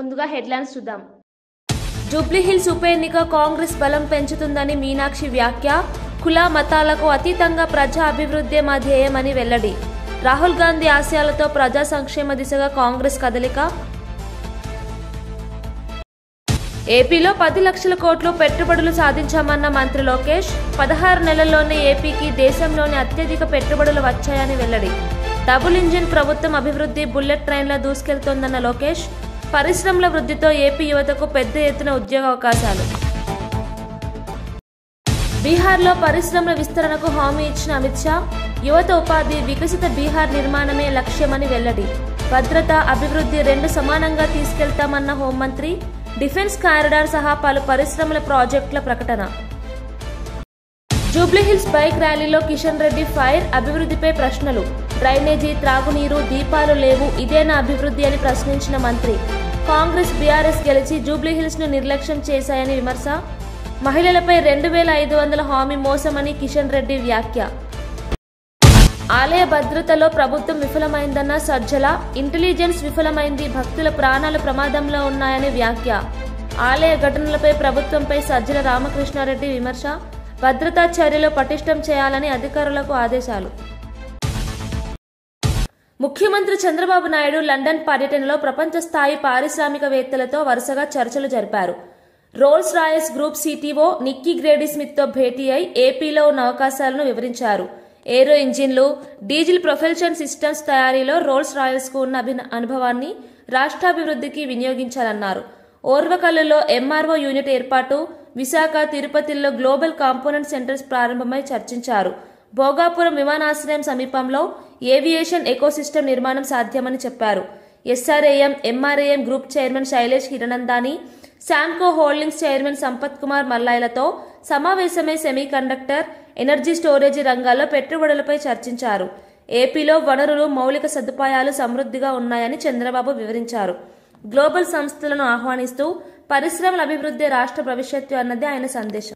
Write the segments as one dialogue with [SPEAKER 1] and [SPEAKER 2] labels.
[SPEAKER 1] ముందుగా హెడ్లైన్స్ చూద్దాం. జూబ్లీహిల్స్ ఉప ఎన్నిక కాంగ్రెస్ బలం పెంచుతుందని మీనాక్షి వ్యాఖ్య. కుల మతాలకు అతీతంగా ప్రజా అభివృద్ధి మా ధ్యేయమని వెల్లడి. రాహుల్ గాంధీ ఆశయాలతో ప్రజా సంక్షేమ దిశగా కాంగ్రెస్ కదలిక. ఏపీలో 10 లక్షల కోట్లు పెట్టుబడులు సాధించామన్న మంత్రి లోకేష్. 16 నెలల్లోనే ఏపీకి దేశంలోని అత్యధిక పెట్టుబడులు వచ్చాయని వెల్లడి. డబుల్ ఇంజిన్ ప్రభుత్వం అభివృద్ధి బుల్లెట్ ట్రైన్లో దూసుకెళ్తోందన్న లోకేష్. పరిశ్రమల వృద్ధితో ఏపీ యువతకు పెద్ద ఎత్తున ఉద్యోగ అవకాశాలు. బీహార్లో పరిశ్రమల విస్తరణకు హామీ ఇచ్చిన అమిత్ షా. యువత ఉపాధి, వికసిత బీహార్ నిర్మాణమే లక్ష్యమని వెల్లడి. భద్రత, అభివృద్ధి రెండు సమానంగా తీసుకెళ్తామన్న హోంమంత్రి. డిఫెన్స్ కారిడార్ సహా పలు పరిశ్రమల ప్రాజెక్టుల ప్రకటన. జూబ్లీహిల్స్ బైక్ ర్యాలీలో కిషన్ రెడ్డి ఫైర్. అభివృద్ధిపై ప్రశ్నలు. డ్రైనేజీ, త్రాగునీరు, దీపాలు లేవు, ఇదేనా అభివృద్ధి అని ప్రశ్నించిన మంత్రి. కాంగ్రెస్, బీఆర్ఎస్ గెలిచి జూబ్లీహిల్స్ ను నిర్లక్ష్యం చేశాయని విమర్శ. మహిళలపై 2500 హామీ మోసమని కిషన్ రెడ్డి వ్యాఖ్య. ఆలయ భద్రతలో ప్రభుత్వం విఫలమైందన్న సజ్జల. ఇంటెలిజెన్స్ విఫలమైంది, భక్తుల ప్రాణాలు ప్రమాదంలో ఉన్నాయని వ్యాఖ్య. ఆలయ ఘటనలపై ప్రభుత్వంపై సజ్జల రామకృష్ణారెడ్డి విమర్శ. భద్రతా చర్యలు పటిష్టం చేయాలని అధికారులకు ఆదేశాలు. ముఖ్యమంత్రి చంద్రబాబు నాయుడు లండన్ పర్యటనలో ప్రపంచ స్థాయి పారిశ్రామికవేత్తలతో వరుసగా చర్చలు జరిపారు. Rolls Royce group CTO Nikki Grady Smith తో భేటీ అయి ఏపీలో ఉన్న అవకాశాలను వివరించారు. ఏరో ఇంజిన్లు, డీజిల్ ప్రొపల్షన్ సిస్టమ్స్ తయారీలో రోల్స్ రాయల్స్ కు ఉన్న అనుభవాన్ని రాష్ట్రాభివృద్ధికి వినియోగించాలన్నారు. ఓర్వకల్లులో ఎంఆర్ఓ యూనిట్ ఏర్పాటు, విశాఖ, తిరుపతిలో గ్లోబల్ కాంపోనెంట్ సెంటర్స్ ప్రారంభమై చర్చించారు. భోగాపురం విమానాశ్రయం సమీపంలో ఏవియేషన్ ఎకోసిస్టమ్ నిర్మాణం సాధ్యమని చెప్పారు. SRAM, MRAM group chairman Shailesh Hiranandani, శాంకో హోల్డింగ్స్ చైర్మన్ సంపత్ కుమార్ మల్లాయిలతో సమావేశమై సెమీకండక్టర్, ఎనర్జీ స్టోరేజీ రంగాల్లో పెట్టుబడులపై చర్చించారు. ఏపీలో వనరులు, మౌలిక సదుపాయాలు సమృద్ధిగా ఉన్నాయని చంద్రబాబు వివరించారు. గ్లోబల్ సంస్థలను ఆహ్వానిస్తూ పరిశ్రమల అభివృద్ధి రాష్ట్ర భవిష్యత్తు అన్నది ఆయన సందేశం.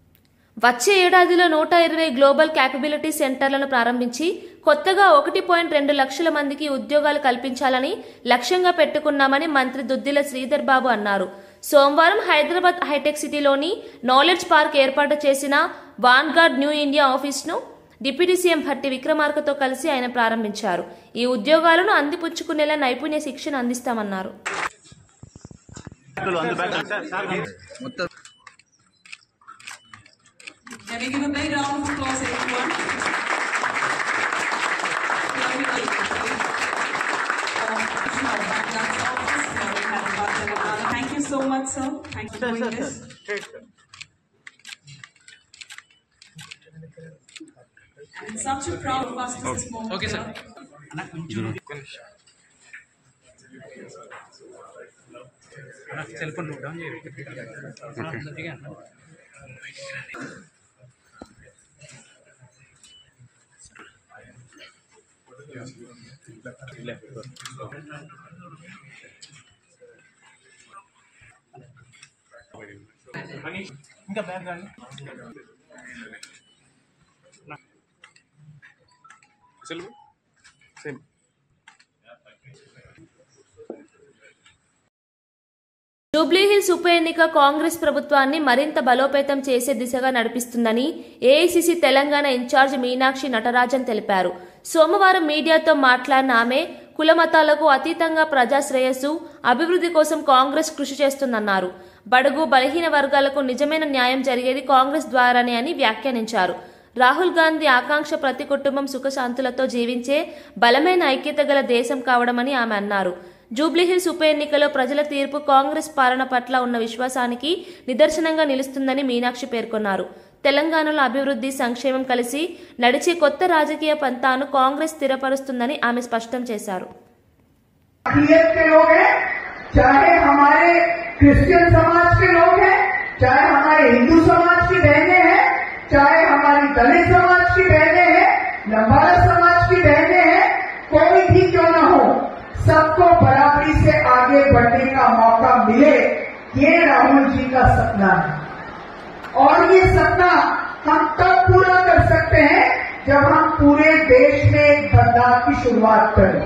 [SPEAKER 1] వచ్చే ఏడాదిలో 120 గ్లోబల్ క్యాపబిలిటీ సెంటర్లను ప్రారంభించి కొత్తగా 1.2 లక్షల మందికి ఉద్యోగాలు కల్పించాలని లక్ష్యంగా పెట్టుకున్నామని మంత్రి దుద్దిల శ్రీధర్ బాబు అన్నారు. సోమవారం హైదరాబాద్ హైటెక్ సిటీలోని నాలెడ్జ్ పార్క్ ఏర్పాటు చేసిన వాన్గార్డ్ న్యూ ఇండియా ఆఫీస్ను డిప్యూటీ సీఎం భట్టి విక్రమార్కతో కలిసి ఆయన ప్రారంభించారు. ఈ ఉద్యోగాలను అందిపుచ్చుకునేలా నైపుణ్య శిక్షణ అందిస్తామన్నారు.
[SPEAKER 2] Can we give a big round of applause, everyone? Thank you so much, sir. Thank you for doing this. And such a proud of us this moment.
[SPEAKER 3] Okay, sir. Cell phone load down. Okay. ఇంకా bag రాని selves same.
[SPEAKER 1] Jubilee Hills ఉప ఎన్నిక కాంగ్రెస్ ప్రభుత్వాన్ని మరింత బలోపేతం చేసే దిశగా నడిపిస్తుందని AICC Telangana incharge Meenakshi Natarajan తెలిపారు. సోమవారం మీడియాతో మాట్లాడిన ఆమె కులమతాలకు అతీతంగా ప్రజా శ్రేయస్సు, అభివృద్ధి కోసం కాంగ్రెస్ కృషి చేస్తుందన్నారు. బడుగు బలహీన వర్గాలకు నిజమైన న్యాయం జరిగేది కాంగ్రెస్ ద్వారానే అని వ్యాఖ్యానించారు. రాహుల్ గాంధీ ఆకాంక్ష ప్రతి కుటుంబం సుఖశాంతులతో జీవించే బలమైన ఐక్యత గల దేశం కావడమని ఆమె అన్నారు. జూబ్లీహిల్స్ ఉప ఎన్నికలో ప్రజల తీర్పు కాంగ్రెస్ పాలన పట్ల ఉన్న విశ్వాసానికి నిదర్శనంగా నిలుస్తుందని మీనాక్షి పేర్కొన్నారు. తెలంగాణలో అభివృద్ధి, సంక్షేమం కలిసి నడిచే కొత్త రాజకీయ పంతాను కాంగ్రెస్ స్థిరపరుస్తుందని ఆమె స్పష్టం చేశారు.
[SPEAKER 4] चाहे हमारे क्रिश्चियन समाज के लोग हैं, चाहे हमारे हिंदू समाज की बहनें हैं, चाहे हमारी दलित समाज की बहनें हैं, लंबाड़ा समाज की बहनें हैं, कोई भी क्यों न हो, सबको बराबरी से आगे बढ़ने का मौका मिले, ये राहुल जी का सपना है। और ये सपना हम तब पूरा कर सकते हैं जब हम पूरे देश में एक बदलाव की शुरुआत करें।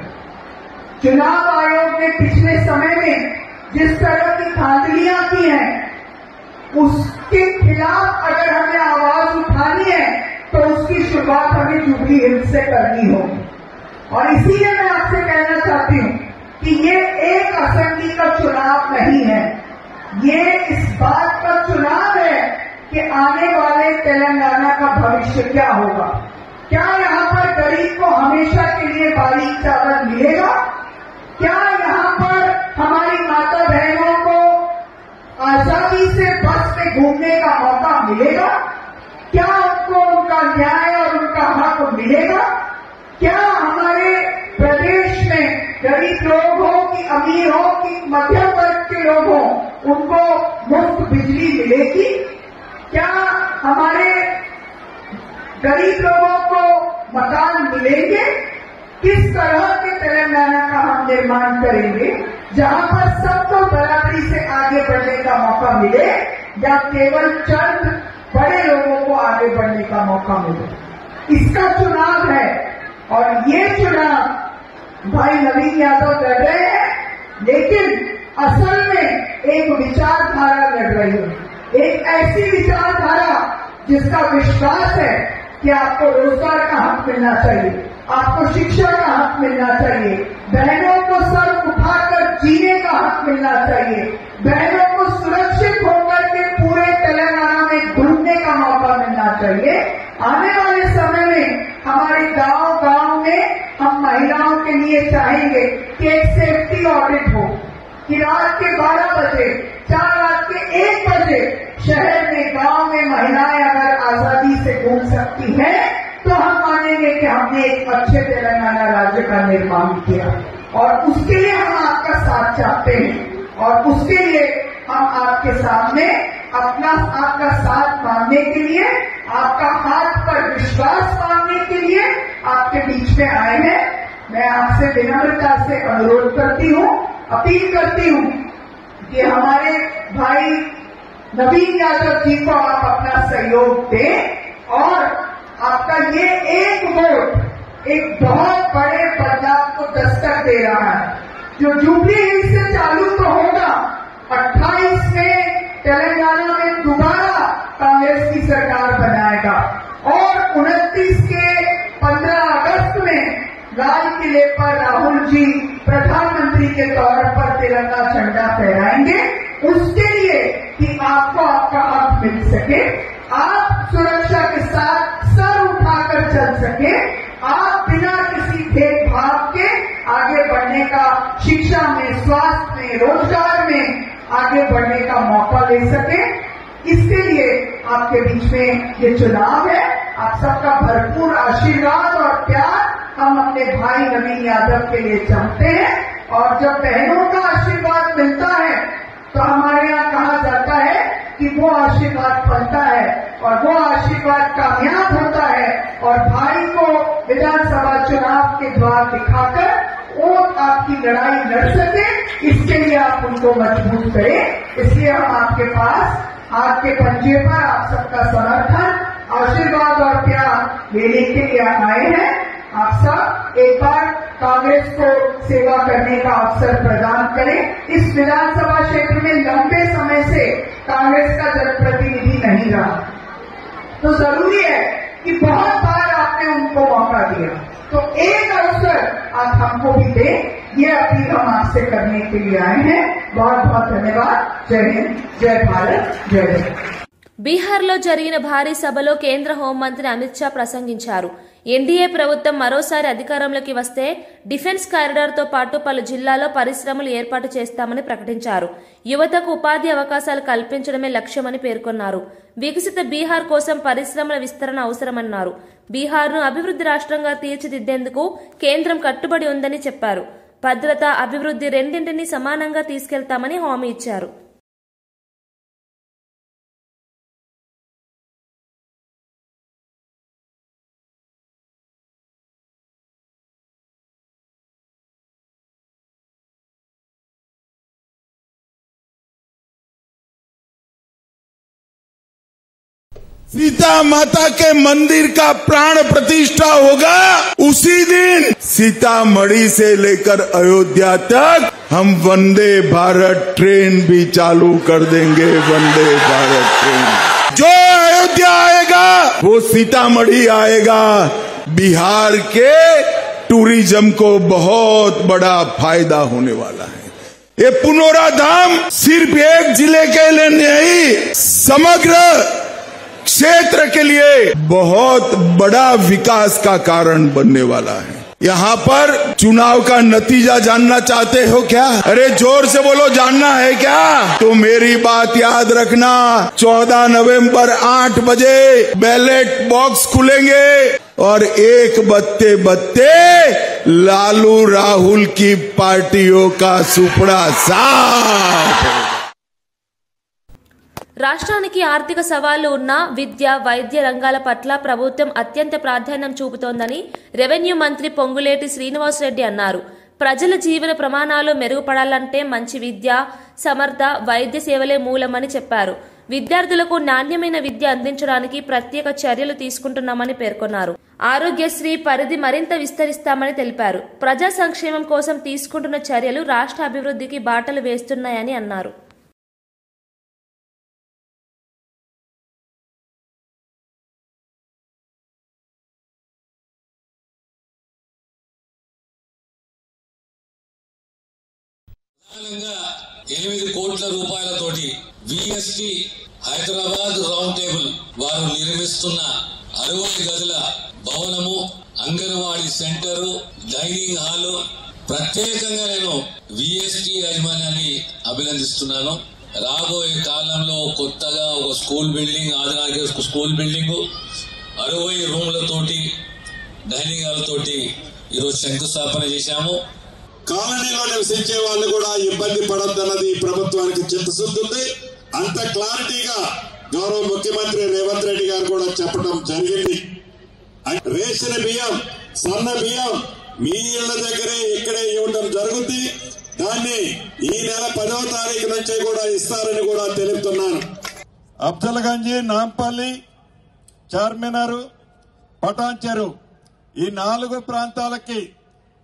[SPEAKER 4] चुनाव आयोग ने पिछले समय में जिस तरह की धांधलियां की हैं, उसके खिलाफ अगर हमें आवाज उठानी है तो उसकी शुरुआत हमें जुबली हिल्स से करनी होगी। और इसीलिए मैं आपसे कहना चाहती हूं कि ये एक असेंबली का चुनाव नहीं है, ये इस बात का चुनाव है कि आने वाले तेलंगाना का भविष्य क्या होगा। क्या यहाँ पर गरीब को हमेशा के लिए बारीक चावल मिलेगा? क्या यहाँ पर हमारी माता बहनों को आजादी से बस में घूमने का मौका मिलेगा? क्या उनको उनका न्याय और उनका हक मिलेगा? क्या हमारे प्रदेश में गरीब लोग हो कि अमीर हो कि मध्यम वर्ग के लोग हो, उनको मुफ्त बिजली मिलेगी? क्या हमारे गरीब लोगों को मकान मिलेंगे? किस तरह के तेलंगाना का हम निर्माण करेंगे जहां पर सबको बराबरी से आगे बढ़ने का मौका मिले, या केवल चंद बड़े लोगों को आगे बढ़ने का मौका मिले? इसका चुनाव है। और ये चुनाव भाई नवीन यादव लड़ रहे हैं, लेकिन असल में एक विचारधारा लड़ रही है, एक ऐसी विचारधारा जिसका विश्वास है कि आपको रोजगार का हक मिलना चाहिए, आपको शिक्षा का हक मिलना चाहिए, बहनों को सर उठाकर जीने का हक मिलना चाहिए, बहनों को सुरक्षित होकर के पूरे तेलंगाना में घूमने का मौका मिलना चाहिए। आने वाले समय में हमारे गांव में हम महिलाओं के लिए चाहेंगे कि एक सेफ्टी ऑडिट हो, कि रात के 12 बजे, 4 रात के 1 बजे शहर में, गांव में महिलाएं अगर आजादी से घूम सकती हैं तो हम मानेंगे कि हमने एक अच्छे तेलंगाना राज्य का निर्माण किया। और उसके लिए हम आपका साथ चाहते हैं, और उसके लिए हम आपके सामने आपका साथ मांगने के लिए, आपका हाथ पर विश्वास मांगने के लिए आपके बीच में आए हैं। मैं आपसे विनम्रता से अनुरोध करती हूँ, अपील करती हूँ कि हमारे भाई नवीन यादव जी को आप अपना सहयोग दें, और आपका ये एक वोट एक बहुत बड़े बदलाव को दस्तक दे रहा है। जो जुबली हिल्स से चालू तो होगा, 28 में तेलंगाना में दोबारा कांग्रेस की सरकार बनाएगा, और 29 के 15 अगस्त में लाल किले पर राहुल जी प्रधानमंत्री के तौर पर तिरंगा झंडा फहराएंगे, उसके लिए कि आपको आपका हक मिल सके, आप सुरक्षा के साथ सर उठाकर चल सके, आप बिना किसी भेदभाव के आगे बढ़ने का, शिक्षा में, स्वास्थ्य में, रोजगार में आगे बढ़ने का मौका ले सके। इसके लिए आपके बीच में ये चुनाव है। आप सबका भरपूर आशीर्वाद और प्यार हम अपने भाई नवीन यादव के लिए चाहते हैं। और जब बहनों का आशीर्वाद मिलता है तो हमारे यहाँ कहा जाता है कि वो आशीर्वाद फलता है और वो आशीर्वाद कामयाब होता है, और भाई को विधानसभा चुनाव के द्वार दिखाकर वो आपकी लड़ाई लड़ सके, इसके लिए आप उनको मजबूत करें। इसलिए हम आपके पास, आपके पंजे पर आप सबका समर्थन, आशीर्वाद और प्यार लेने के लिए आए हैं। आप सब एक बार कांग्रेस को सेवा करने का अवसर प्रदान करें। इस विधानसभा क्षेत्र में लंबे समय से कांग्रेस का जनप्रतिनिधि नहीं रहा, तो जरूरी है कि बहुत बार आपने उनको मौका दिया, तो एक अवसर आप हमको भी दें। ये अपील हम आपसे करने के लिए आए हैं। बहुत बहुत धन्यवाद। जय हिंद, जय भारत, जय जय।
[SPEAKER 1] బీహార్లో జరిగిన భారీ సభలో కేంద్ర హోంమంత్రి అమిత్ షా ప్రసంగించారు. ఎన్డీఏ ప్రభుత్వం మరోసారి అధికారంలోకి వస్తే డిఫెన్స్ కారిడార్తో పాటు పలు జిల్లాల్లో పరిశ్రమలు ఏర్పాటు చేస్తామని ప్రకటించారు. యువతకు ఉపాధి అవకాశాలు కల్పించడమే లక్ష్యమని పేర్కొన్నారు. వికసిత బీహార్ కోసం పరిశ్రమల విస్తరణ అవసరమన్నారు. బీహార్ను అభివృద్ధి రాష్ట్రంగా తీర్చిదిద్దేందుకు కేంద్రం కట్టుబడి ఉందని చెప్పారు. భద్రత, అభివృద్ధి రెండింటినీ సమానంగా తీసుకెళ్తామని హామీ ఇచ్చారు.
[SPEAKER 5] सीता माता के मंदिर का प्राण प्रतिष्ठा होगा, उसी दिन सीतामढ़ी से लेकर अयोध्या तक हम वंदे भारत ट्रेन भी चालू कर देंगे। वंदे भारत ट्रेन जो अयोध्या आएगा वो सीतामढ़ी आएगा। बिहार के टूरिज्म को बहुत बड़ा फायदा होने वाला है। ये पुनौरा धाम सिर्फ एक जिले के लिए नहीं, समग्र क्षेत्र के लिए बहुत बड़ा विकास का कारण बनने वाला है। यहाँ पर चुनाव का नतीजा जानना चाहते हो क्या? अरे जोर से बोलो, जानना है क्या? तो मेरी बात याद रखना, 14 नवंबर 8 बजे बैलेट बॉक्स खुलेंगे और एक बत्ते बत्ते लालू राहुल की पार्टियों का सुपड़ा साफ।
[SPEAKER 1] రాష్ట్రానికి ఆర్థిక సవాళ్లు ఉన్న విద్య, వైద్య రంగాల పట్ల ప్రభుత్వం అత్యంత ప్రాధాన్యం చూపుతోందని రెవెన్యూ మంత్రి పొంగులేటి శ్రీనివాసరెడ్డి అన్నారు. ప్రజల జీవన ప్రమాణాలు మెరుగుపడాలంటే మంచి విద్య, సమర్థ వైద్య సేవలే మూలమని చెప్పారు. విద్యార్థులకు నాణ్యమైన విద్య అందించడానికి ప్రత్యేక చర్యలు తీసుకుంటున్నామని పేర్కొన్నారు. ఆరోగ్యశ్రీ పరిధి మరింత విస్తరిస్తామని తెలిపారు. ప్రజా సంక్షేమం కోసం తీసుకుంటున్న చర్యలు రాష్ట్ర అభివృద్ధికి బాటలు వేస్తున్నాయని అన్నారు.
[SPEAKER 6] ప్రధానంగా 8 కోట్ల రూపాయలతోటి విఎస్టి హైదరాబాద్ రౌండ్ టేబుల్ వారు నిర్మిస్తున్న 60 గదుల భవనము, అంగన్వాడీ సెంటరు, డైనింగ్ హాలు ప్రత్యేకంగా నేను విఎస్టి యాజమాన్యాన్ని అభినందిస్తున్నాను. రాబోయే కాలంలో కొత్తగా ఒక స్కూల్ బిల్డింగ్, ఆదినాగిరి స్కూల్ బిల్డింగ్ 60 రూమ్లతోటి డైనింగ్ హాల్ తోటి ఈరోజు శంకుస్థాపన చేశాము.
[SPEAKER 7] కాలనీలో నివసించే వాళ్ళు కూడా ఇబ్బంది పడొద్దన్నది ప్రభుత్వానికి చిత్తశుద్ధి ఉంది. అంత క్లారిటీగా గౌరవ ముఖ్యమంత్రి రేవంత్ రెడ్డి గారు కూడా చెప్పడం జరిగింది. రేషన్ బియ్యం, సన్న బియ్యం మీ ఇళ్ల దగ్గరే ఇక్కడే ఇవ్వడం జరుగుతుంది. దాన్ని ఈ నెల 10వ తారీఖు నుంచే కూడా ఇస్తారని కూడా తెలుపుతున్నాను. అఫ్జల్గంజ్, నాంపల్లి, చార్మినార్, పటాన్చెరు ఈ 4 ప్రాంతాలకి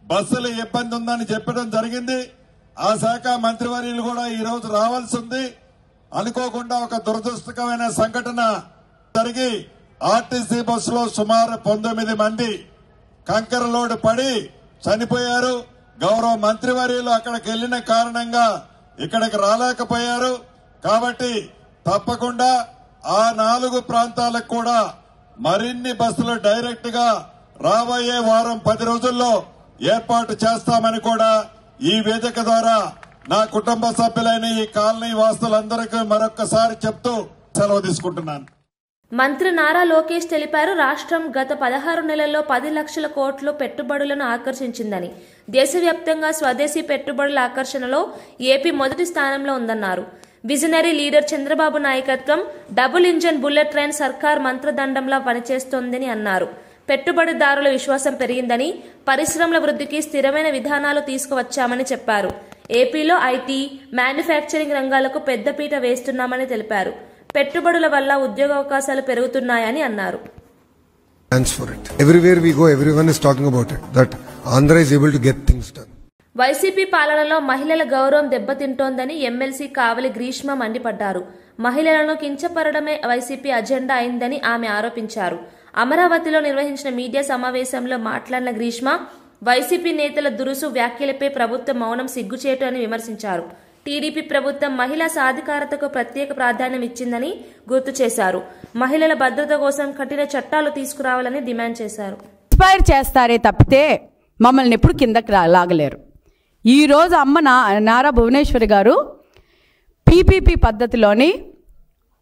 [SPEAKER 7] బస్సుల ఇబ్బంది ఉందని చెప్పడం జరిగింది. ఆ శాఖ మంత్రివర్యులు కూడా ఈ రోజు రావాల్సి ఉంది. అనుకోకుండా ఒక దురదృష్టకరమైన సంఘటన జరిగి ఆర్టీసీ బస్సులో సుమారు 19 మంది కంకర లోడ్ పడి చనిపోయారు. గౌరవ మంత్రివర్యులు అక్కడికి వెళ్లిన కారణంగా ఇక్కడికి రాలేకపోయారు. కాబట్టి తప్పకుండా ఆ 4 ప్రాంతాలకు కూడా మరిన్ని బస్సులు డైరెక్ట్ గా రాబోయే వారం 10 రోజుల్లో ఏర్పాటు చేస్తామని కూడా ఈ వేదిక ద్వారా నా కుటుంబ సభ్యులైన ఈ కాలనీ వాసులందరికీ మరొక్కసారి చెప్తూ సెలవు తీసుకుంటున్నాను.
[SPEAKER 1] మంత్రి నారా లోకేష్ తెలిపారు. రాష్ట్రం గత 16 నెలల్లో 10 లక్షల కోట్ల పెట్టుబడులను ఆకర్షించిందని. దేశవ్యాప్తంగా స్వదేశీ పెట్టుబడుల ఆకర్షణలో ఏపీ మొదటి స్థానంలో ఉందన్నారు. విజనరీ లీడర్ చంద్రబాబు నాయకత్వం డబుల్ ఇంజన్ బుల్లెట్ ట్రైన్ సర్కార్ మంత్రదండంలా పనిచేస్తోందని అన్నారు. పెట్టుబడిదారుల విశ్వాసం పెరిగిందని, పరిశ్రమల వృద్ధికి స్థిరమైన విధానాలు తీసుకువచ్చామని చెప్పారు. ఏపీలో ఐటీ, మ్యానుఫ్యాక్చరింగ్ రంగాలకు పెద్దపీట వేస్తున్నామని తెలిపారు. పెట్టుబడుల వల్ల ఉద్యోగావకాశాలు పెరుగుతున్నాయని అన్నారు.
[SPEAKER 8] Everywhere we go, everyone is talking about it. That Andhra is able to get things done.
[SPEAKER 1] YCP పాలనలో మహిళల గౌరవం దెబ్బతింటోందని ఎమ్మెల్సీ కావలి గ్రీష్మ మండిపడ్డారు. మహిళలను కించపరడమే వైసీపీ అజెండా అయిందని ఆమె ఆరోపించారు. అమరావతిలో నిర్వహించిన మీడియా సమావేశంలో మాట్లాడిన గ్రీష్మ వైసీపీ నేతల దురుసు వ్యాఖ్యలపై ప్రభుత్వం మౌనం సిగ్గుచేటు అని విమర్శించారు. టీడీపీ ప్రభుత్వం మహిళా సాధికారతకు ప్రత్యేక ప్రాధాన్యం ఇచ్చిందని గుర్తు చేశారు. మహిళల భద్రత కోసం కఠిన చట్టాలు తీసుకురావాలని డిమాండ్ చేశారు.
[SPEAKER 9] ఇన్స్పైర్ చేస్తారే తప్పితే మమ్మల్ని ఎప్పుడు కిందకి లాగలేరు. ఈరోజు అమ్మ నారా భువనేశ్వరి గారు పీపీపీ పద్ధతిలోని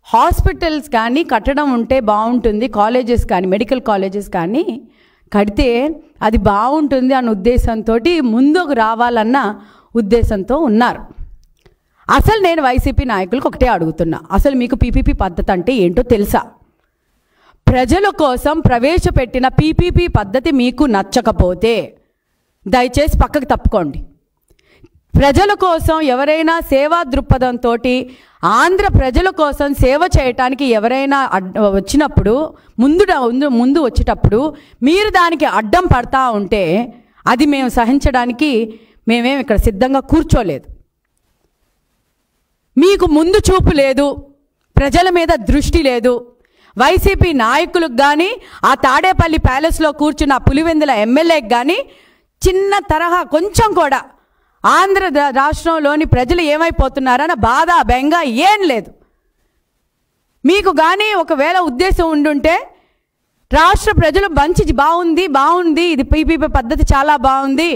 [SPEAKER 9] హాస్పిటల్స్ కానీ కట్టడం ఉంటే బాగుంటుంది, కాలేజెస్ కానీ మెడికల్ కాలేజెస్ కానీ కడితే అది బాగుంటుంది అన్న ఉద్దేశంతో ముందుకు రావాలన్న ఉద్దేశంతో ఉన్నారు. అసలు నేను వైసీపీ నాయకులకు ఒకటే అడుగుతున్నా, అసలు మీకు పీపీపీ పద్ధతి అంటే ఏంటో తెలుసా? ప్రజల కోసం ప్రవేశపెట్టిన పీపీపీ పద్ధతి మీకు నచ్చకపోతే దయచేసి పక్కకు తప్పుకోండి. ప్రజల కోసం ఎవరైనా సేవా దృక్పథంతో ఆంధ్ర ప్రజల కోసం సేవ చేయటానికి ఎవరైనా వచ్చినప్పుడు ముందు వచ్చేటప్పుడు మీరు దానికి అడ్డం పడతా ఉంటే అది మేము సహించడానికి మేమేం ఇక్కడ సిద్ధంగా కూర్చోలేదు. మీకు ముందు చూపు లేదు, ప్రజల మీద దృష్టి లేదు. వైసీపీ నాయకులకు కానీ ఆ తాడేపల్లి ప్యాలెస్లో కూర్చున్న పులివెందుల ఎమ్మెల్యేకి కానీ చిన్న తరహా కొంచెం కూడా ఆంధ్ర రాష్ట్రంలోని ప్రజలు ఏమైపోతున్నారన్న బాధ బెంగ ఏం లేదు. మీకు కానీ ఒకవేళ ఉద్దేశం ఉండుంటే రాష్ట్ర ప్రజలు మంచి బాగుంది ఇది పీపీపీ పద్ధతి చాలా బాగుంది,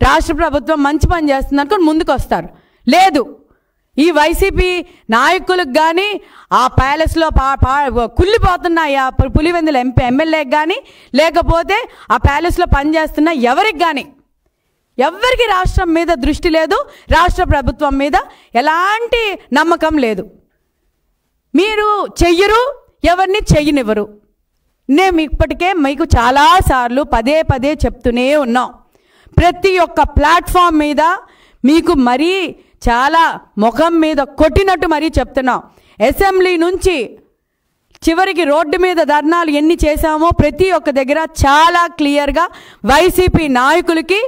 [SPEAKER 9] రాష్ట్ర ప్రభుత్వం మంచి పని చేస్తుంది అనుకుని ముందుకు వస్తారు. లేదు, ఈ వైసీపీ నాయకులకు కానీ ఆ ప్యాలెస్లో కుళ్ళిపోతున్న పులివెందుల ఎమ్మెల్యేకి కానీ లేకపోతే ఆ ప్యాలెస్లో పనిచేస్తున్న ఎవరికి రాష్ట్రం మీద దృష్టి లేదు, రాష్ట్ర ప్రభుత్వం మీద ఎలాంటి నమ్మకం లేదు. మీరు చెయ్యరు, ఎవరిని చెయ్యనివ్వరు. మేము ఇప్పటికే మీకు చాలాసార్లు పదే చెప్తూనే ఉన్నాం. ప్రతి ఒక్క ప్లాట్ఫామ్ మీద మీకు మరీ చాలా ముఖం మీద కొట్టినట్టు మరీ చెప్తున్నాం. అసెంబ్లీ నుంచి చివరికి రోడ్డు మీద ధర్నాలు ఎన్ని చేశామో ప్రతి ఒక్క దగ్గర చాలా క్లియర్గా వైసీపీ నాయకులకి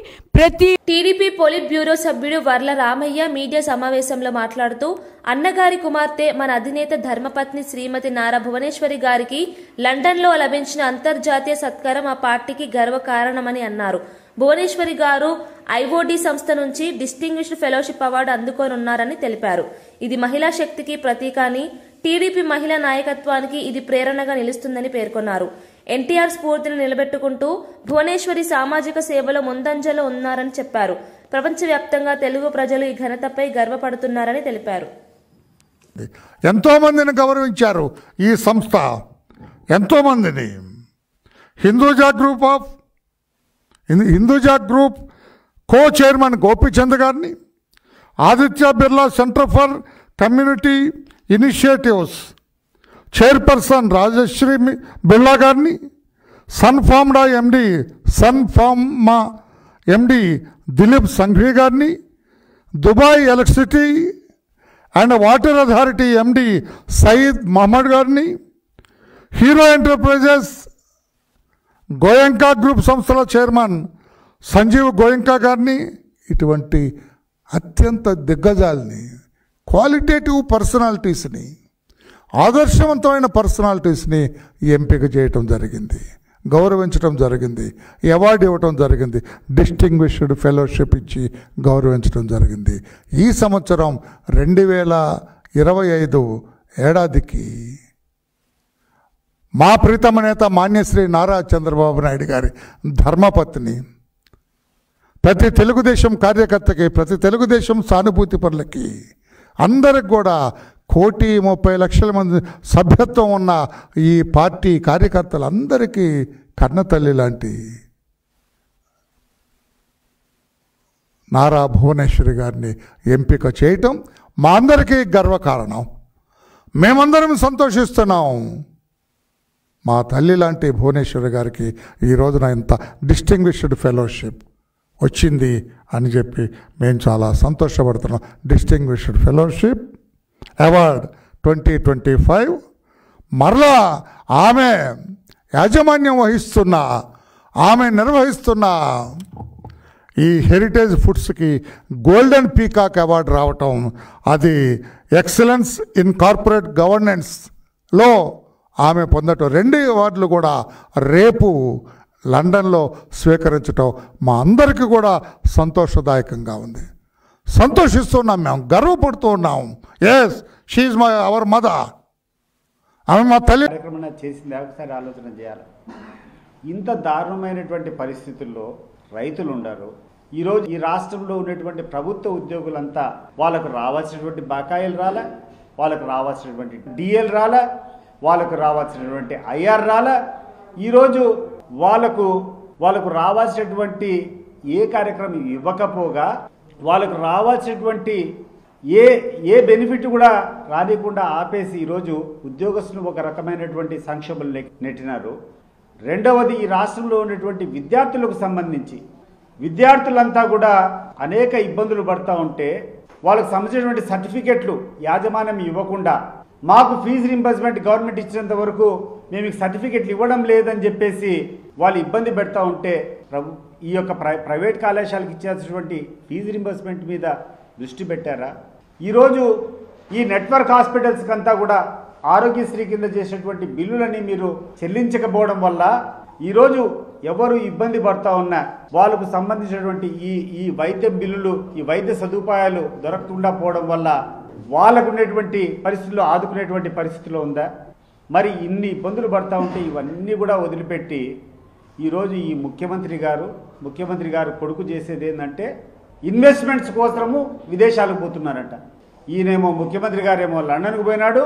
[SPEAKER 1] టీడీపీ పోలిట్ బ్యూరో సభ్యుడు వర్ల రామయ్య మీడియా సమావేశంలో మాట్లాడుతూ అన్నగారి కుమార్తె మన అధినేత ధర్మపత్ని శ్రీమతి నారా భువనేశ్వరి గారికి లండన్లో లభించిన అంతర్జాతీయ సత్కారం ఆ పార్టీకి గర్వకారణమని అన్నారు. భువనేశ్వరి గారు ఐఓడి సంస్థ నుంచి డిస్టింగ్విష్డ్ ఫెలోషిప్ అవార్డు అందుకోనున్నారని తెలిపారు. ఇది మహిళా శక్తికి ప్రతీక అని, టీడీపీ మహిళా నాయకత్వానికి ఇది ప్రేరణగా నిలుస్తుందని పేర్కొన్నారు. ఎన్టీఆర్ స్ఫూర్తిని నిలబెట్టుకుంటూ భువనేశ్వరి సామాజిక సేవలో ముందంజలో ఉన్నారని చెప్పారు. ప్రపంచవ్యాప్తంగా తెలుగు ప్రజలు ఈ ఘనతపై గర్వపడుతున్నారని తెలిపారు.
[SPEAKER 10] ఎంతో మందిని గౌరవించారు ఈ సంస్థ, ఎంతో మందిని. Hinduja group co chairman Gopichand గారిని, Aditya Birla centre for community initiatives chairperson Rajashree Birla గారిని, సన్ఫార్మా ఎండి దిలీప్ సంఘ్వి గారిని, Dubai electricity and water authority MD Saeed Mohammed గారిని, హీరో ఎంటర్ప్రైజెస్ గోయంకా గ్రూప్ సంస్థల చైర్మన్ సంజీవ్ గోయంకా గారిని, ఇటువంటి అత్యంత దిగ్గజాలని, క్వాలిటేటివ్ పర్సనాలిటీస్ని, ఆదర్శవంతమైన పర్సనాలిటీస్ని ఎంపిక చేయటం జరిగింది, గౌరవించడం జరిగింది, అవార్డు ఇవ్వటం జరిగింది, డిస్టింగ్విష్డ్ ఫెలోషిప్ ఇచ్చి గౌరవించడం జరిగింది. ఈ సంవత్సరం 2025 ఏడాదికి మా ప్రీతమ నేత మాన్యశ్రీ నారా చంద్రబాబు నాయుడు గారి ధర్మపత్ని, ప్రతి తెలుగుదేశం కార్యకర్తకి, ప్రతి తెలుగుదేశం సానుభూతి పరులకి, అందరికి కూడా 1,30,00,000 మంది సభ్యత్వం ఉన్న ఈ పార్టీ కార్యకర్తలందరికీ కన్నతల్లి లాంటి నారా భువనేశ్వరి గారిని ఎంపిక చేయటం మా అందరికీ గర్వకారణం. మేమందరం సంతోషిస్తున్నాం. మా తల్లి లాంటి భువనేశ్వరి గారికి ఈ రోజున ఇంత డిస్టింగ్విష్డ్ ఫెలోషిప్ వచ్చింది అని చెప్పి మేము చాలా సంతోషపడుతున్నాం. డిస్టింగ్విష్డ్ ఫెలోషిప్ అవార్డ్ 2025 మరలా ఆమె యాజమాన్యం వహిస్తున్న, ఆమె నిర్వహిస్తున్న ఈ హెరిటేజ్ ఫుడ్స్కి గోల్డెన్ పీకాక్ అవార్డు రావటం, అది ఎక్సలెన్స్ ఇన్ కార్పొరేట్ గవర్నెన్స్లో ఆమె పొందటం, 2 అవార్డులు కూడా రేపు లండన్లో స్వీకరించటం మా అందరికీ కూడా సంతోషదాయకంగా ఉంది. సంతోషిస్తున్నాం, మేము గర్వపడుతూ ఉన్నాం. Yes, she our mother. ఆమె మా తల్లి.
[SPEAKER 11] కార్యక్రమం చేసింది ఒకసారి ఆలోచన చేయాలి. ఇంత దారుణమైనటువంటి పరిస్థితుల్లో రైతులు ఉన్నారు. ఈరోజు ఈ రాష్ట్రంలో ఉన్నటువంటి ప్రభుత్వ ఉద్యోగులంతా వాళ్ళకు రావాల్సినటువంటి బకాయిలు రాలే, వాళ్ళకు రావాల్సినటువంటి డిఎల్ రాలే, వాళ్ళకు రావాల్సినటువంటి ఐఆర్ రాలే. ఈరోజు వాళ్ళకు రావాల్సినటువంటి ఏ కార్యక్రమం ఇవ్వకపోగా వాళ్ళకు రావాల్సినటువంటి ఏ బెనిఫిట్ కూడా రానికుండా ఆపేసి ఈరోజు ఉద్యోగస్తులు ఒక రకమైనటువంటి సంక్షోభంలో నెట్టినారు. రెండవది, ఈ రాష్ట్రంలో ఉన్నటువంటి విద్యార్థులకు సంబంధించి విద్యార్థులంతా కూడా అనేక ఇబ్బందులు పడుతూ ఉంటే వాళ్ళకు సంబంధించినటువంటి సర్టిఫికెట్లు యాజమాన్యం ఇవ్వకుండా, మాకు ఫీజు రీంబర్స్మెంట్ గవర్నమెంట్ ఇచ్చినంత వరకు మేము సర్టిఫికెట్లు ఇవ్వడం లేదని చెప్పేసి వాళ్ళు ఇబ్బంది పెడతా ఉంటే ఈ యొక్క ప్రైవేట్ కళాశాలకు ఇచ్చేసినటువంటి ఫీజు రింబర్స్మెంట్ మీద దృష్టి పెట్టారా? ఈరోజు ఈ నెట్వర్క్ హాస్పిటల్స్కి అంతా కూడా ఆరోగ్యశ్రీ కింద చేసినటువంటి బిల్లులని మీరు చెల్లించకపోవడం వల్ల ఈరోజు ఎవరు ఇబ్బంది పడుతూ ఉన్నా వాళ్ళకు సంబంధించినటువంటి ఈ వైద్య బిల్లులు, ఈ వైద్య సదుపాయాలు దొరకకుండా పోవడం వల్ల వాళ్ళకు ఉన్నటువంటి పరిస్థితుల్లో ఆదుకునేటువంటి పరిస్థితిలో ఉందా? మరి ఇన్ని ఇబ్బందులు పడుతూ ఉంటే ఇవన్నీ కూడా వదిలిపెట్టి ఈరోజు ఈ ముఖ్యమంత్రి గారు కొడుకు చేసేది ఏంటంటే ఇన్వెస్ట్మెంట్స్ కోసము విదేశాలకు పోతున్నారంట. ఈయనేమో ముఖ్యమంత్రి గారేమో లండన్కు పోయినాడు,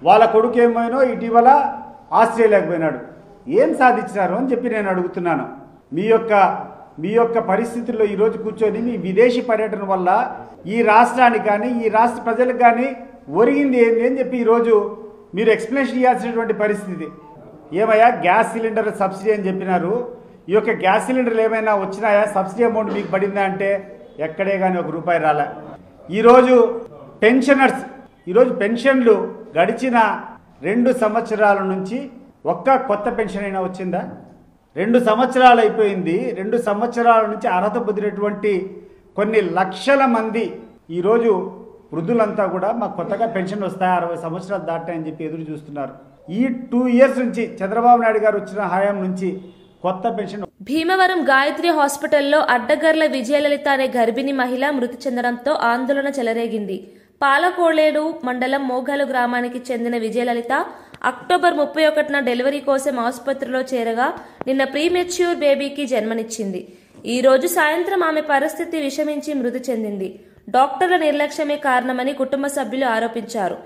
[SPEAKER 11] వాళ్ళ కొడుకు ఏమైనా ఇటీవల ఆస్ట్రేలియాకు పోయినాడు. ఏం సాధించినారు అని చెప్పి నేను అడుగుతున్నాను. మీ యొక్క పరిస్థితుల్లో ఈరోజు కూర్చొని మీ విదేశీ పర్యటన వల్ల ఈ రాష్ట్రానికి కానీ ఈ రాష్ట్ర ప్రజలకు కానీ ఒరిగింది ఏంది అని చెప్పి ఈరోజు మీరు ఎక్స్ప్లెనేషన్ ఇవ్వాల్సినటువంటి పరిస్థితి. ఏమయ్యా గ్యాస్ సిలిండర్ సబ్సిడీ అని చెప్పినారు, ఈ యొక్క గ్యాస్ సిలిండర్లు ఏమైనా వచ్చినాయా? సబ్సిడీ అమౌంట్ మీకు పడిందా అంటే ఎక్కడే కానీ ₹1 రాలే. ఈరోజు పెన్షనర్స్, ఈరోజు పెన్షన్లు గడిచిన 2 సంవత్సరాల నుంచి ఒక్క కొత్త పెన్షన్ అయినా వచ్చిందా? 2 సంవత్సరాలు అయిపోయింది. 2 సంవత్సరాల నుంచి అర్హత పొందినటువంటి కొన్ని లక్షల మంది ఈరోజు వృద్ధులంతా కూడా మాకు కొత్తగా పెన్షన్ వస్తాయి, 60 సంవత్సరాలు దాటాయని చెప్పి ఎదురు చూస్తున్నారు. ఈ 2 ఇయర్స్ నుంచి చంద్రబాబు నాయుడు గారు వచ్చిన హయాం నుంచి కొత్త పెన్షన్.
[SPEAKER 1] భీమవరం గాయత్రి హాస్పిటల్లో అడ్డగర్ల విజయలలిత అనే గర్భిణీ మహిళ మృతి చెందడంతో ఆందోళన చెలరేగింది. పాలకోడేడు మండలం మోగాలు గ్రామానికి చెందిన విజయలలిత అక్టోబర్ 31న డెలివరీ కోసం ఆసుపత్రిలో చేరగా నిన్న ప్రీమెచ్యూర్ బేబీకి జన్మనిచ్చింది. ఈ రోజు సాయంత్రం ఆమె పరిస్థితి విషమించి మృతి చెందింది. డాక్టర్ల నిర్లక్ష్యమే కారణమని కుటుంబ సభ్యులు ఆరోపించారు.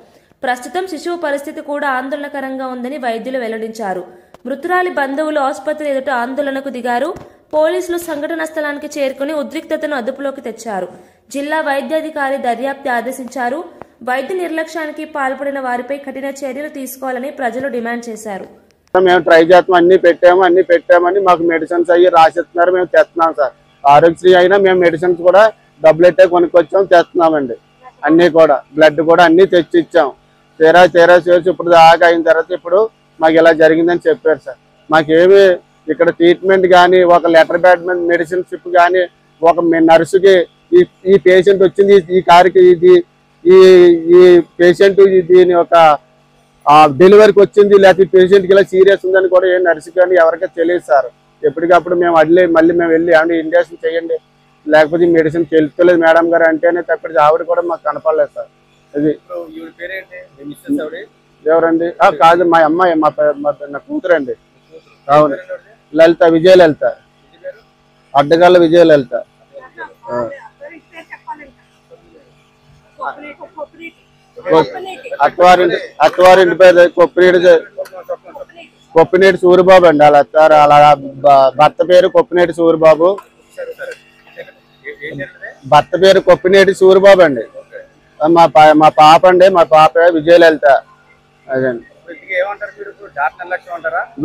[SPEAKER 1] ప్రస్తుతం శిశువు పరిస్థితి కూడా ఆందోళనకరంగా ఉందని వైద్యులు వెల్లడించారు. మృతురాలి బంధువులు ఆసుపత్రి ఎదుట ఆందోళనకు దిగారు. పోలీసులు సంఘటనా స్థలానికి చేరుకుని ఉద్రిక్తతను అదుపులోకి తెచ్చారు. జిల్లా వైద్యాధికారి దర్యాప్తు ఆదేశించారు. వైద్య నిర్లక్ష్యానికి పాల్పడిన వారిపై కఠిన చర్యలు తీసుకోవాలని ప్రజలు డిమాండ్ చేశారు.
[SPEAKER 12] మేము ట్రై చేస్తాం, అన్ని పెట్టామని మాకు మెడిసిన్స్ అయ్యి రాసిస్తున్నారు, మేము తెస్తున్నాం సార్. ఆరోగ్యశ్రీ అయినా మేము మెడిసిన్స్ కూడా డబ్బులు ఎట్టే కొనుక్కొచ్చాం, తెస్తున్నామండి. అన్ని కూడా బ్లడ్ కూడా అన్ని తెచ్చి ఇచ్చాం. తీరా చేసి ఇప్పుడు దాకా అయిన తర్వాత ఇప్పుడు మాకు ఇలా జరిగిందని చెప్పారు సార్. మాకేమి ఇక్కడ ట్రీట్మెంట్ కానీ, ఒక లెటర్ బ్యాడ్ మెడిసిన్ షిప్ కానీ, ఒక నర్సుకి ఈ పేషెంట్ వచ్చింది, ఈ కారుకి ఈ పేషెంట్ దీని ఒక డెలివరీకి వచ్చింది, లేకపోతే పేషెంట్కి ఇలా సీరియస్ ఉందని కూడా ఏ నర్సు కానీ ఎవరికీ తెలియదు సార్. ఎప్పటికప్పుడు మేము మళ్ళీ మేము వెళ్ళి ఏమన్నా ఇంజక్షన్ చేయండి, లేకపోతే మెడిసిన్ తెలుసుకోలేదు మేడం గారు అంటేనే తప్పటి ఆవిడ కూడా మాకు కనపడలేదు సార్. అది ఎవరండి? కాదు, మా అమ్మాయి, నా కూతురండి. అవును, లలిత, విజయలలిత, అడ్డగల్ల విజయలలిత. అత్తవారింటి పేరు కొప్పినేటి సూరిబాబు అండి. అలా భర్త పేరు కొప్పినేటి సూరిబాబు. భర్త పేరు కొప్పినేటి సూరిబాబు అండి. మా పాప అండి, మా పాప విజయలలిత. అదండి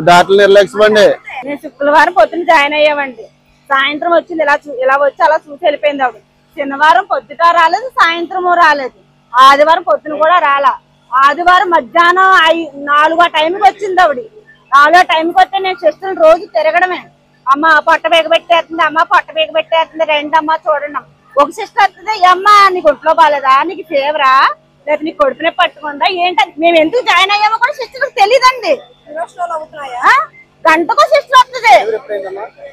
[SPEAKER 12] డాక్టర్ నిర్లక్ష్యం అండి.
[SPEAKER 13] నేను శుక్రవారం పొద్దున్న జాయిన్ అయ్యామండి. సాయంత్రం వచ్చింది, ఇలా వచ్చి అలా చూసి వెళ్ళిపోయింది ఆవిడ. శనివారం పొద్దుట రాలేదు, సాయంత్రము రాలేదు, ఆదివారం పొద్దున కూడా రాలా. ఆదివారం మధ్యాహ్నం 4 టైంకి వచ్చింది ఆవిడ. 4 టైంకి వస్తే నేను సిస్టర్ని రోజు తిరగడమే. అమ్మ పొట్ట బేగబెట్టేస్తుంది, అమ్మ పొట్ట బేగబెట్టేస్తుంది, రండి అమ్మ చూడండి. ఒక సిస్టర్ వస్తుంది, అమ్మ నీకు ఒంట్లో బాగాలేదా, నీకు ఫీవరా, లేదా నీకు కొడుకునే పట్టుకుందా ఏంటంటే మేము ఎందుకు జాయిన్ అయ్యామో కూడా సిస్టర్కి తెలియదండి. గంటకో సిస్టర్ వస్తుంది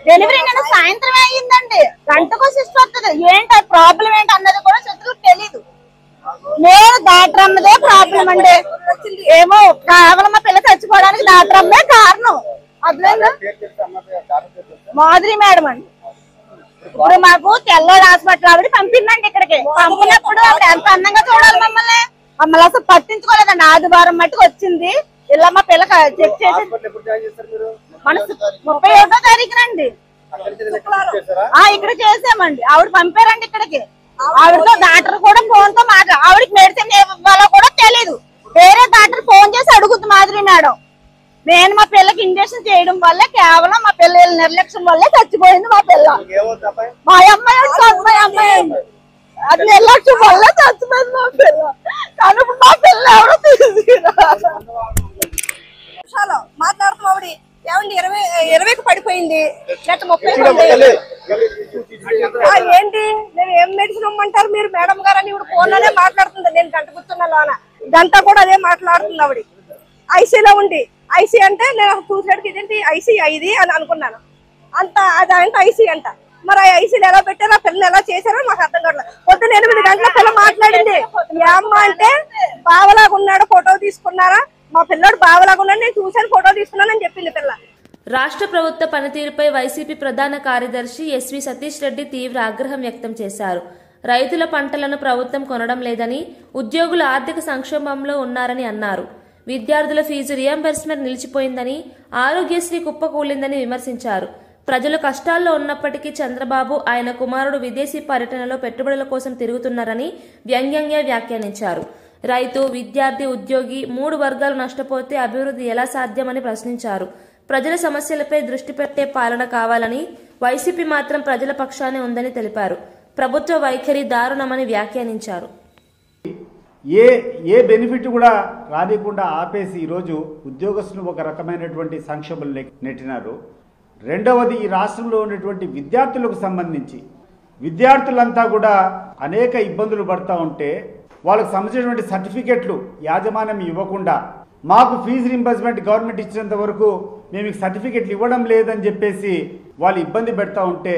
[SPEAKER 13] డెలివరీ, నేను సాయంత్రమే అయ్యిందండి. గంటకో సిస్టర్ వస్తుంది. ఏంటి ప్రాబ్లం ఏంటి అన్నది కూడా సిస్టర్కి తెలీదు. నేను డాక్టర్ అన్నదే ప్రాబ్లం అండి. ఏమో కేవలం మా పిల్ల చచ్చిపోవడానికి డాక్టర్ అమ్మే కారణం. అర్థమైందా? మాధురి మేడం అండి. ఇప్పుడు మాకు తెల్లోడు హాస్పిటల్ ఆవిడ పంపిందండి. ఇక్కడికి పంపినప్పుడు ఆవిడ ఎంత అందంగా చూడాలి మమ్మల్ని అసలు పట్టించుకోలేదండి. ఆదివారం మట్టుకు వచ్చింది, ఇలా మా పిల్ల చెక్ చేసి మన 31వ తారీఖునండి ఇక్కడ చేసామండి. ఆవిడ పంపారండి ఇక్కడికి. ఆవిడతో డాక్టర్ కూడా ఫోన్ తో ఆవిడకి మెడిసిన్ ఇవ్వాలో కూడా తెలీదు. వేరే డాక్టర్ ఫోన్ చేసి అడుగుతుంది మాధురి మేడం. నేను మా పిల్లకి ఇంజక్షన్ చేయడం వల్ల, కేవలం మా పిల్లల నిర్లక్ష్యం వల్లే చచ్చిపోయింది మా పిల్ల. మా అమ్మాయి అది నిర్లక్ష్యం వల్ల చచ్చిపోయింది మా పిల్ల. కానీ మా పిల్ల ఎవరో తీసుకురా మాట్లాడుతున్నాం. ఆవిడ ఏమండి 20కి పడిపోయింది, లేకపోతే 30
[SPEAKER 14] మీరు మేడం గారు అని ఇప్పుడు ఫోన్ లోనే మాట్లాడుతుంది. నేను గంట కూర్చున్న లోన గంట కూడా అదే మాట్లాడుతుంది ఆవిడ. ఐసీలో ఉండి ఐసీ అంటే నేను చూసేటికి ఇదేంటి ఐసీ ఇది అని అనుకున్నాను. అంత అదంటే ఐసీ అంట. మరి ఆ ఐసీలు ఎలా పెట్టారో ఆ పిల్లలు ఎలా చేశారో మాకు అర్థం కావట్లేదు. పొద్దున్న 8 గంటల పిల్ల మాట్లాడింది. ఏ అమ్మ అంటే బావలాగా ఉన్నాడు, ఫోటో తీసుకున్నారా, మా పిల్లడు బావలాగా ఉన్నాడు, నేను చూసాను, ఫోటో తీసుకున్నానని చెప్పింది పిల్ల.
[SPEAKER 1] రాష్ట్ర ప్రభుత్వ పనితీరుపై వైసీపీ ప్రధాన కార్యదర్శి ఎస్వి సతీష్ రెడ్డి తీవ్ర ఆగ్రహం వ్యక్తం చేశారు. రైతుల పంటలను ప్రభుత్వం కొనడం లేదని, ఉద్యోగులు ఆర్థిక సంక్షోభంలో ఉన్నారని అన్నారు. విద్యార్థుల ఫీజు రియంబర్స్మెంట్ నిలిచిపోయిందని, ఆరోగ్యశ్రీ కుప్పకూలిందని విమర్శించారు. ప్రజలు కష్టాల్లో ఉన్నప్పటికీ చంద్రబాబు, ఆయన కుమారుడు విదేశీ పర్యటనలో పెట్టుబడుల కోసం తిరుగుతున్నారని వ్యంగ్యంగా వ్యాఖ్యానించారు. రైతు, విద్యార్థి, ఉద్యోగి 3 వర్గాలు నష్టపోతే అభివృద్ధి ఎలా సాధ్యమని ప్రశ్నించారు. ప్రజల సమస్యలపై దృష్టి పెట్టే పాలన కావాలని, వైసీపీ మాత్రం ప్రజల పక్షానే ఉందని తెలిపారు. ప్రభుత్వ వైఖరి దారుణమని వ్యాఖ్యానించారు.
[SPEAKER 11] ఏ బెనిఫిట్ కూడా రానికుండా ఆపేసి ఈరోజు ఉద్యోగస్తులు ఒక రకమైనటువంటి సంక్షోభం నెట్టినారు. రెండవది, ఈ రాష్ట్రంలో ఉన్నటువంటి విద్యార్థులకు సంబంధించి విద్యార్థులంతా కూడా అనేక ఇబ్బందులు పడుతూ ఉంటే వాళ్ళకు సంబంధించినటువంటి సర్టిఫికెట్లు యాజమాన్యం ఇవ్వకుండా, మాకు ఫీజు రింబర్స్మెంట్ గవర్నమెంట్ ఇచ్చినంత వరకు మేము సర్టిఫికెట్లు ఇవ్వడం లేదని చెప్పేసి వాళ్ళు ఇబ్బంది పెడతా ఉంటే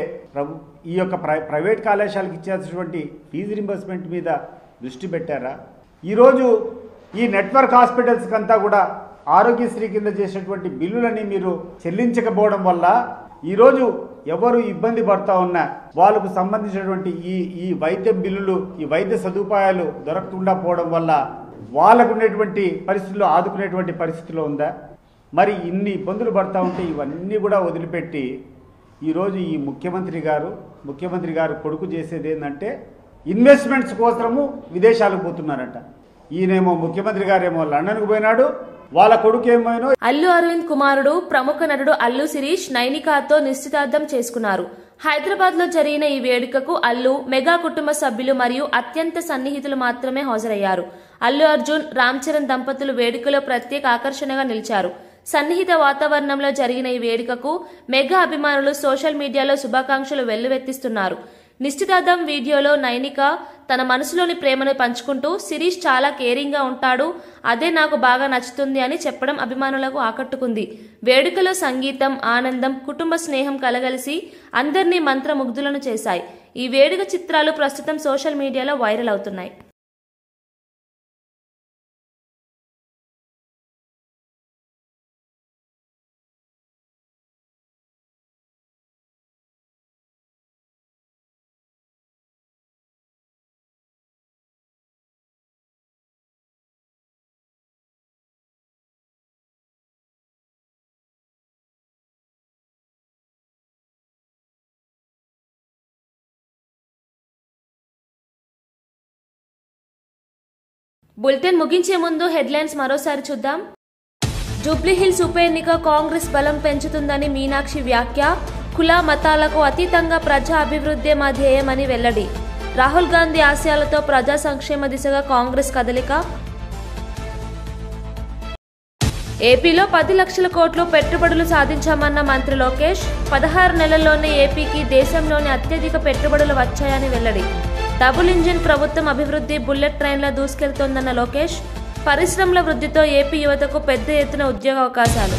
[SPEAKER 11] ఈ యొక్క ప్రైవేట్ కళాశాలకు ఇచ్చేటువంటి ఫీజు రింబర్స్మెంట్ మీద దృష్టి పెట్టారా? ఈరోజు ఈ నెట్వర్క్ హాస్పిటల్స్కి అంతా కూడా ఆరోగ్యశ్రీ కింద చేసినటువంటి బిల్లులని మీరు చెల్లించకపోవడం వల్ల ఈరోజు ఎవరు ఇబ్బంది పడతా ఉన్నా వాళ్ళకు సంబంధించినటువంటి ఈ వైద్య బిల్లులు, ఈ వైద్య సదుపాయాలు దొరకకుండా పోవడం వల్ల వాళ్ళకు ఉన్నటువంటి పరిస్థితుల్లో ఆదుకునేటువంటి పరిస్థితిలో ఉందా? మరి ఇన్ని ఇబ్బందులు పడతా ఉంటే ఇవన్నీ కూడా వదిలిపెట్టి ఈరోజు ఈ ముఖ్యమంత్రి గారు కొడుకు చేసేది ఏంటంటే ఇన్వెస్ట్మెంట్స్ కోసము విదేశాలకు పోతున్నారంట. ఈయనేమో ముఖ్యమంత్రి గారేమో లండన్కు పోయినాడు, వాళ్ళ కొడుకు ఏమైనా.
[SPEAKER 1] అల్లు అరవింద్ కుమారుడు ప్రముఖ నటుడు అల్లు శిరీష్ నైనికాతో నిశ్చితార్థం చేసుకున్నారు. హైదరాబాద్ లో జరిగిన ఈ వేడుకకు అల్లు, మెగా కుటుంబ సభ్యులు మరియు అత్యంత సన్నిహితులు మాత్రమే హాజరయ్యారు. అల్లు అర్జున్, రామ్ చరణ్ దంపతులు వేడుకలో ప్రత్యేక ఆకర్షణగా నిలిచారు. సన్నిహిత వాతావరణంలో జరిగిన ఈ వేడుకకు మెగా అభిమానులు సోషల్ మీడియాలో శుభాకాంక్షలు వెల్లువెత్తిస్తున్నారు. నిశ్చితార్థం వీడియోలో నైనిక తన మనసులోని ప్రేమను పంచుకుంటూ శిరీష్ చాలా కేరింగ్ గా ఉంటాడు, అదే నాకు బాగా నచ్చుతుంది అని చెప్పడం అభిమానులకు ఆకట్టుకుంది. వేడుకలో సంగీతం, ఆనందం, కుటుంబ స్నేహం కలగలిసి అందరినీ మంత్రముగ్ధులను చేశాయి. ఈ వేడుక చిత్రాలు ప్రస్తుతం సోషల్ మీడియాలో వైరల్ అవుతున్నాయి. బులెటిన్ ముగించే ముందు హెడ్లైన్స్ మరోసారి చూద్దాం. జూబ్లీహిల్స్ ఉప ఎన్నిక కాంగ్రెస్ బలం పెంచుతుందని మీనాక్షి వ్యాఖ్య. కుల మతాలకు అతీతంగా ప్రజా అభివృద్ధే మా ధ్యేయమని వెల్లడి. రాహుల్ గాంధీ ఆశయాలతో ప్రజా సంక్షేమ దిశగా కాంగ్రెస్ కదలిక. ఏపీలో 10 లక్షల కోట్లు పెట్టుబడులు సాధించామన్న మంత్రి లోకేష్. 16 నెలల్లోనే ఏపీకి దేశంలోని అత్యధిక పెట్టుబడులు వచ్చాయని వెల్లడి. డబుల్ ఇంజిన్ ప్రభుత్వం అభివృద్ధి బుల్లెట్ ట్రైన్లా దూసుకెళ్తోందన్న లోకేష్. పరిశ్రమల వృద్ధితో ఏపీ యువతకు పెద్ద ఎత్తున ఉద్యోగ అవకాశాలు.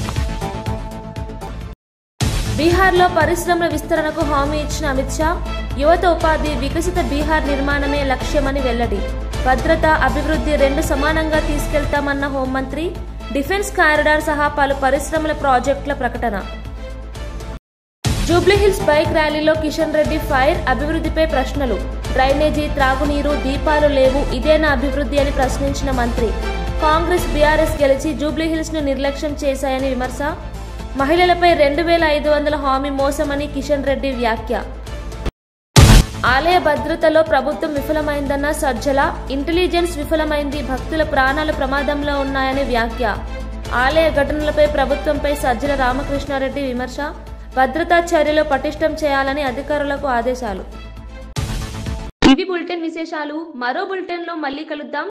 [SPEAKER 1] బీహార్లో పరిశ్రమల విస్తరణకు హామీ ఇచ్చిన అమిత్ షా. యువత ఉపాధి, వికసిత బీహార్ నిర్మాణమే లక్ష్యమని వెల్లడి. భద్రత, అభివృద్ధి 2 సమానంగా తీసుకెళ్తామన్న హోంమంత్రి. డిఫెన్స్ కారిడార్ సహా పలు పరిశ్రమల ప్రాజెక్టుల ప్రకటన. జూబ్లీహిల్స్ బైక్ ర్యాలీలో కిషన్ రెడ్డి ఫైర్. అభివృద్ధిపై ప్రశ్నలు. డ్రైనేజీ, త్రాగునీరు, దీపాలు లేవు, ఇదేనా అభివృద్ధి అని ప్రశ్నించిన మంత్రి. కాంగ్రెస్, బీఆర్ఎస్ గెలిచి జూబ్లీహిల్స్ ను నిర్లక్ష్యం చేశాయని విమర్శ. మహిళలపై 2500 హామీ మోసమని కిషన్ రెడ్డి వ్యాఖ్య. ఆలయ భద్రతలో ప్రభుత్వం విఫలమైందన్న సజ్జల. ఇంటెలిజెన్స్ విఫలమైంది, భక్తుల ప్రాణాలు ప్రమాదంలో ఉన్నాయని వ్యాఖ్య. ఆలయ ఘటనలపై ప్రభుత్వంపై సజ్జల రామకృష్ణారెడ్డి విమర్శ. భద్రతా చర్యలు పటిష్టం చేయాలని అధికారులకు ఆదేశాలు. ఇవి బులెటిన్ విశేషాలు. మరో బులెటిన్ లో మళ్ళీ కలుద్దాం.